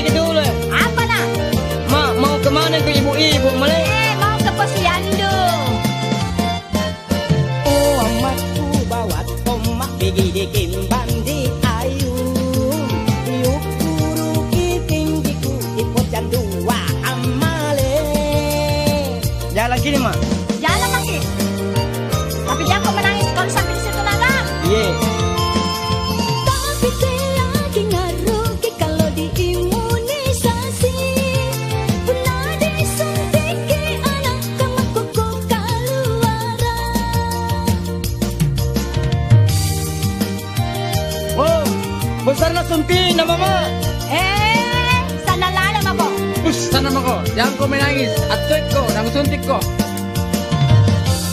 lagi dulu. Apa nak? Mak, mau kemana ke ibu-ibu Malay? Mau ke posyandu. Oh amatku bawa tomak pergi di Kimbandi ayu. Yuk guru tinggiku ikut dua amale. Jalan gini mak. Jalan lagi. Tapi jangan kau menangis kalau sampai di situ Nana. Iya. Tapi lagi ngarugi kalau diimunisasi. Pernah disuntik anak kamu koko keluaran. Oh, besar na sunti na mama. Sana lala mako. Pus, sana mo ko. Diyan ko menangis. At tuwid ko, nang suntik ko.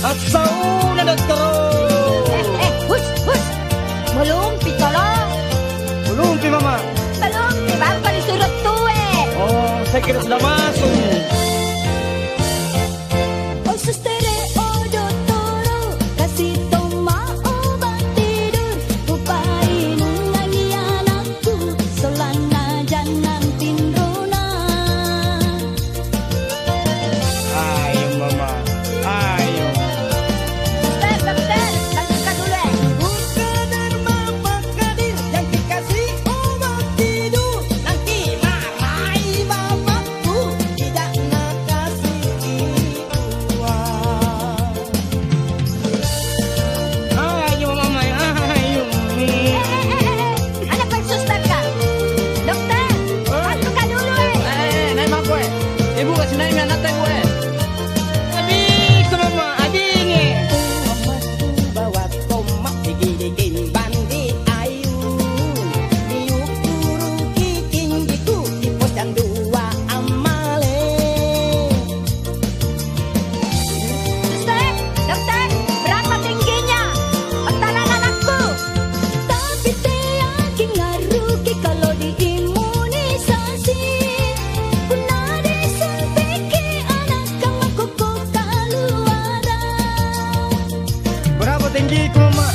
At sa una doktor. Hush. Malumpi tolong. Ulumpi mama. Malumpi, bago ka disurot to Oh, saya kira sudah masuk. Oh sustere, oh doktoro, kasih toma obat tidur. Upain lagi anakku, solana jangan tindrona. Ayo mama, ayo. Dokter, lanjutkan dulu Buka derma Pak Kadir yang dikasih obat tidur. Nanti marahi bapakku tidak nak kasih uang. Ayo mama, ayo. Anak bersuster kan? Dokter, lanjutkan dulu Nay mak ko Ibu kasih nay may anak tayo ko Adik ke mama, adik ni. Amatku bawa tomak pergi di Kimbandi ayu. Yuk guru tinggiku di pos jam 2 amale. Suster, dokter, berapa tingginya? Pantalan anakku. Tapi yakin ngarugi kalau diimunisasi. Pernah disuntik anak kamu koko keluaran. Berapa tinggi ku mama?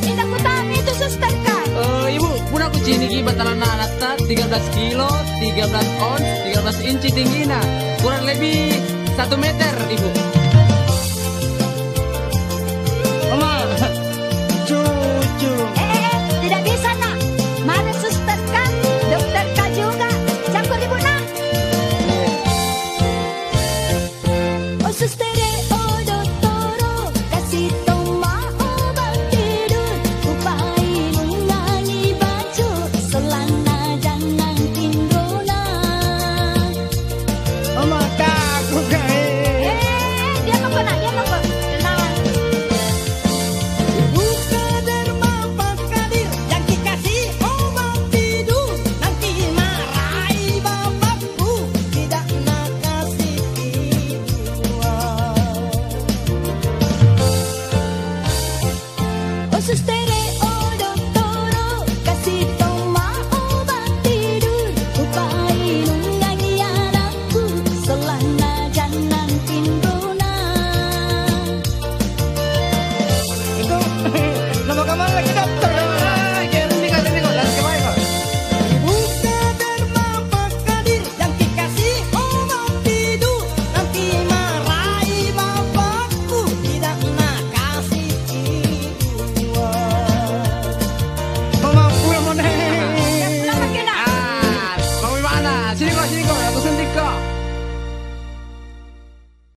Tidak ku tahu itu suster kan? Ibu, pun aku ciniki batalan na anak ta 13 kilo, 13 ons, 13 inci tingginya. Kurang lebih 1 meter, Ibu. Mama, cucu. Tidak bisa nak. Mana suster kan? Dokter kan juga. Campur ibu nak. Oh sustere, oh doktoro, kasih toma obat tidur. Upain ulangi baju, selana jangan tindrona. Mama takut kayak. Dia mau nak, dia mau tenang. Buka derma Pak Kadir yang dikasih obat tidur. Nanti marahi bapakku tidak nak kasih uang. Oh sustere, oh doktoro, kasih toma obat tidur. Upain ulangi anakku, selana jangan tindrona. Itu nama kamu lagi dokter. Ini ko, lalas ka ba ko? Buka derma Pak Kadir yang dikasih obat tidur. Nanti marahi bapakku tidak nak kasih uang. Mama pulang mau Pulang lagi nak. Mau gimana? Sini ko, aku suntik ko.